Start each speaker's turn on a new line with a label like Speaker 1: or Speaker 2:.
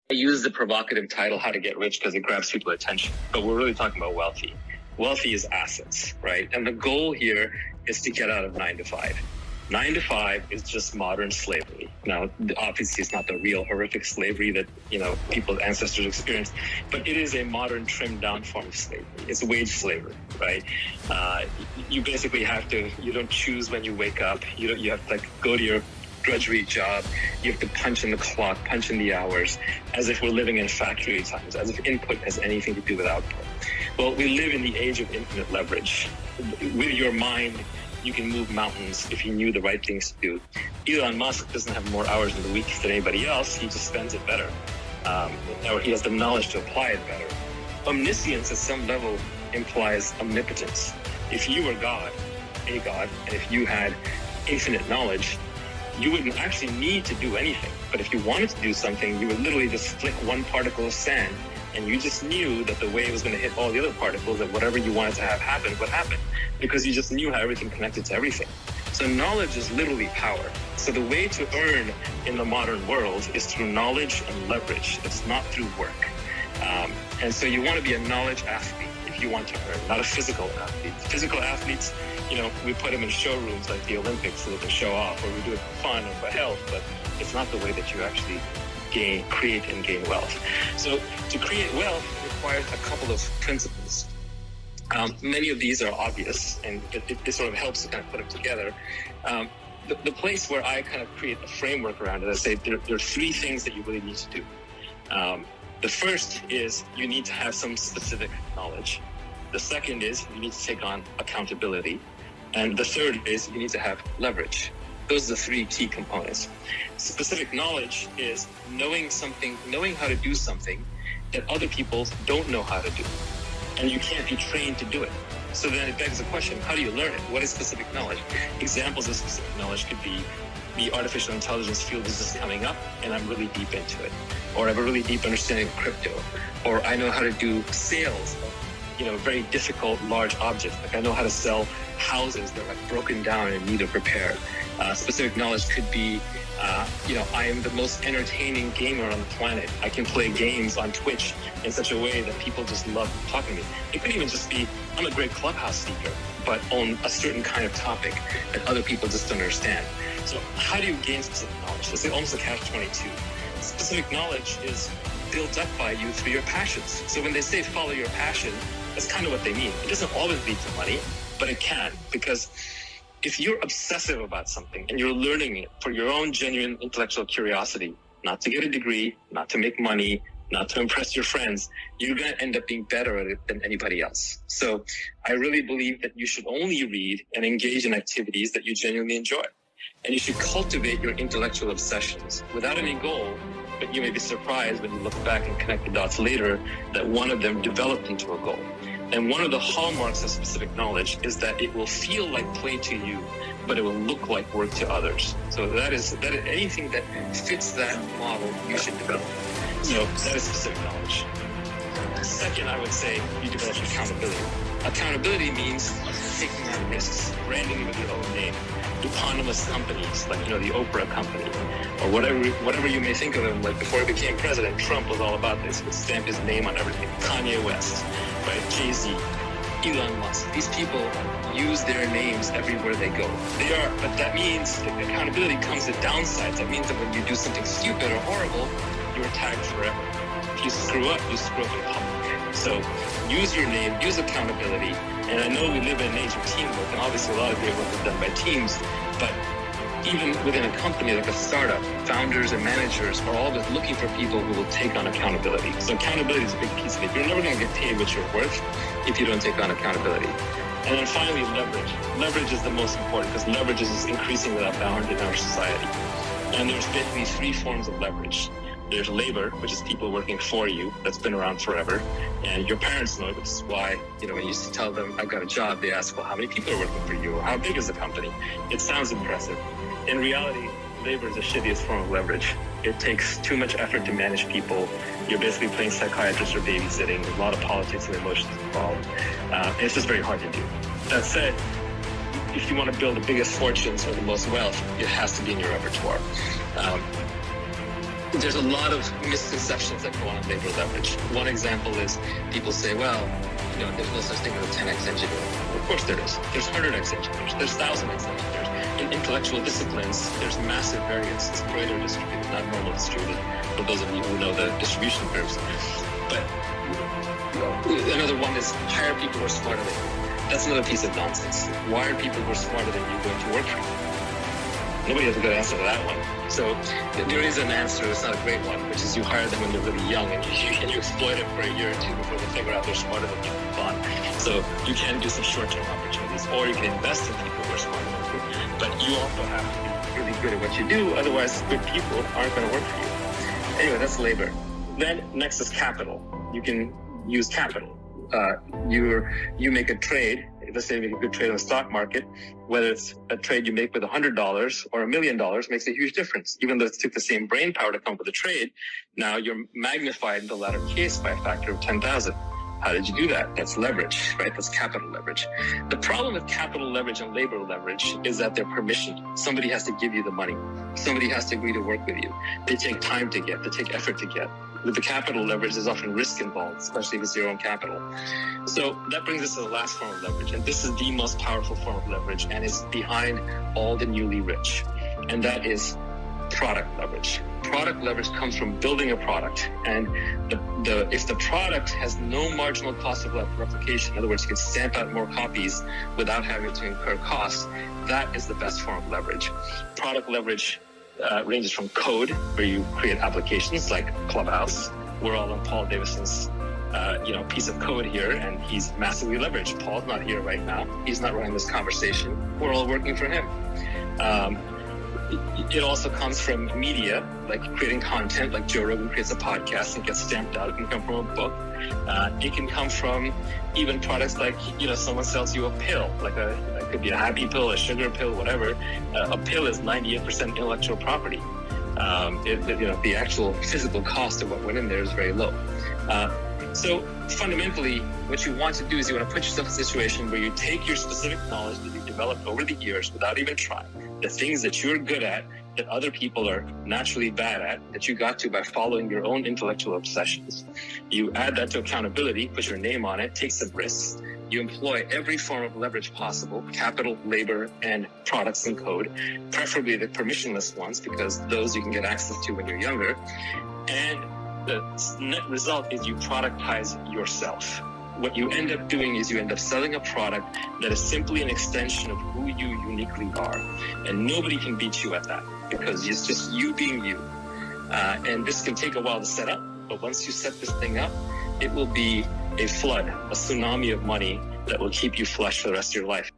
Speaker 1: I use the provocative title, How to Get Rich, because it grabs people's attention. But we're really talking about wealthy. Wealthy is assets, right? And the goal here is to get out of 9 to 5. 9 to 5 is just modern slavery. Now, obviously, it's not the real horrific slavery that, people's ancestors experienced, but it is a modern, trimmed down form of slavery. It's wage slavery, right? You basically you don't choose when you wake up. You have to go to your drudgery job. You have to punch in the clock, punch in the hours, as if we're living in factory times, as if input has anything to do with output. Well, we live in the age of infinite leverage. With your mind, you can move mountains if you knew the right things to do. Elon Musk doesn't have more hours in the week than anybody else. He just spends it better. Or he has the knowledge to apply it better. Omniscience at some level implies omnipotence. If you were God, and if you had infinite knowledge, you wouldn't actually need to do anything. But if you wanted to do something, you would literally just flick one particle of sand, and you just knew that the wave was going to hit all the other particles, that whatever you wanted to have happen would happen, because you just knew how everything connected to everything. So knowledge is literally power. So the way to earn in the modern world is through knowledge and leverage. It's not through work. And so you want to be a knowledge athlete if you want to earn, not a physical athlete. Physical athletes, we put them in showrooms like the Olympics so they can show off, or we do it for fun and for health, but it's not the way that you actually create and gain wealth. So to create wealth requires a couple of principles. Many of these are obvious, and it sort of helps to kind of put them together. The place where I kind of create a framework around it, I say there are 3 things that you really need to do. The first is you need to have some specific knowledge. The second is you need to take on accountability. And the third is you need to have leverage. Those are the 3 key components. Specific knowledge is knowing how to do something that other people don't know how to do. And you can't be trained to do it. So then it begs the question, how do you learn it? What is specific knowledge? Examples of specific knowledge could be the artificial intelligence field is just coming up and I'm really deep into it. Or I have a really deep understanding of crypto. Or I know how to do sales of very difficult, large objects. Like I know how to sell houses that are broken down and need of repair. Specific knowledge could be, I am the most entertaining gamer on the planet. I can play games on Twitch in such a way that people just love talking to me. It could even just be, I'm a great clubhouse speaker, but on a certain kind of topic that other people just don't understand. So how do you gain specific knowledge? It's almost a catch-22. Specific knowledge is built up by you through your passions. So when they say follow your passion, that's kind of what they mean. It doesn't always lead to money, but it can, because if you're obsessive about something and you're learning it for your own genuine intellectual curiosity, not to get a degree, not to make money, not to impress your friends, you're going to end up being better at it than anybody else. So I really believe that you should only read and engage in activities that you genuinely enjoy. And you should cultivate your intellectual obsessions without any goal, but you may be surprised when you look back and connect the dots later that one of them developed into a goal. And one of the hallmarks of specific knowledge is that it will feel like play to you, but it will look like work to others. So that is anything that fits that model, you should develop. So that is specific knowledge. Second, I would say you develop accountability. Accountability means taking on risks, branding with your own name. Eponymous companies like the Oprah company, or whatever you may think of him. Like before he became president, Trump was all about this. He would stamp his name on everything. Kanye West, right? Jay-Z, Elon Musk. These people use their names everywhere they go. But that means that accountability comes with downsides. That means that when you do something stupid or horrible, you're tagged forever. If you screw up, you screw up in public. So use your name, use accountability. And I know we live in an age of teamwork, and obviously a lot of great work is done by teams, but even within a company like a startup, founders and managers are always looking for people who will take on accountability. So accountability is a big piece of it. You're never going to get paid what you're worth if you don't take on accountability. And then finally, leverage. Leverage is the most important because leverage is increasing without bound in our society. And there's basically 3 forms of leverage. There's labor, which is people working for you. That's been around forever. And your parents know it, which is why, when you used to tell them, I've got a job, they ask, well, how many people are working for you? Or how big is the company? It sounds impressive. In reality, labor is the shittiest form of leverage. It takes too much effort to manage people. You're basically playing psychiatrist or babysitting. There's a lot of politics and emotions involved. And it's just very hard to do. That said, if you want to build the biggest fortunes or the most wealth, it has to be in your repertoire. there's a lot of misconceptions that go on in labor leverage. One example is people say, well, there's no such thing as a 10x engineer. Of course there is. There's 100x engineers. There's 1000x engineers. In intellectual disciplines, there's massive variance. It's Pareto distributed, not normal distributed, for those of you who know the distribution curves. But another one is hire people who are smarter than you. That's another piece of nonsense. Why are people who are smarter than you going to work for you? Nobody has a good answer to that one. So there is an answer, it's not a great one, which is you hire them when they're really young and you exploit them for a year or two before they figure out they're smarter than you and move on. So you can do some short-term opportunities, or you can invest in people who are smarter than you. But you also have to be really good at what you do, otherwise good people aren't going to work for you. Anyway, that's labor. Then next is capital. You can use capital. You make a trade. Let's say you make a good trade on the stock market, whether it's a trade you make with $100 or $1 million makes a huge difference. Even though it took the same brain power to come up with a trade, now you're magnified in the latter case by a factor of 10,000. How did you do that? That's leverage, right? That's capital leverage. The problem with capital leverage and labor leverage is that they're permissioned. Somebody has to give you the money. Somebody has to agree to work with you. They take time to get. They take effort to get. With the capital leverage, there's often risk involved, especially if it's your own capital. So that brings us to the last form of leverage. And this is the most powerful form of leverage and is behind all the newly rich. And that is product leverage. Product leverage comes from building a product. And if the product has no marginal cost of replication, in other words, you can stamp out more copies without having to incur costs, that is the best form of leverage. Product leverage ranges from code, where you create applications like Clubhouse. We're all on Paul Davison's piece of code here, and he's massively leveraged. Paul's not here right now. He's not running this conversation. We're all working for him. It also comes from media, like creating content, like Joe Rogan creates a podcast and gets stamped out. It can come from a book. It can come from even products like, someone sells you a pill, it could be a happy pill, a sugar pill, whatever. A pill is 98% intellectual property. The actual physical cost of what went in there is very low. So fundamentally, what you want to do is you want to put yourself in a situation where you take your specific knowledge that you've developed over the years without even trying, the things that you're good at, that other people are naturally bad at, that you got to by following your own intellectual obsessions. You add that to accountability, put your name on it, take some risks. You employ every form of leverage possible, capital, labor, and products and code, preferably the permissionless ones, because those you can get access to when you're younger. And the net result is you productize yourself. What you end up doing is you end up selling a product that is simply an extension of who you uniquely are. And nobody can beat you at that, because it's just you being you. And this can take a while to set up, but once you set this thing up, it will be a flood, a tsunami of money that will keep you flush for the rest of your life.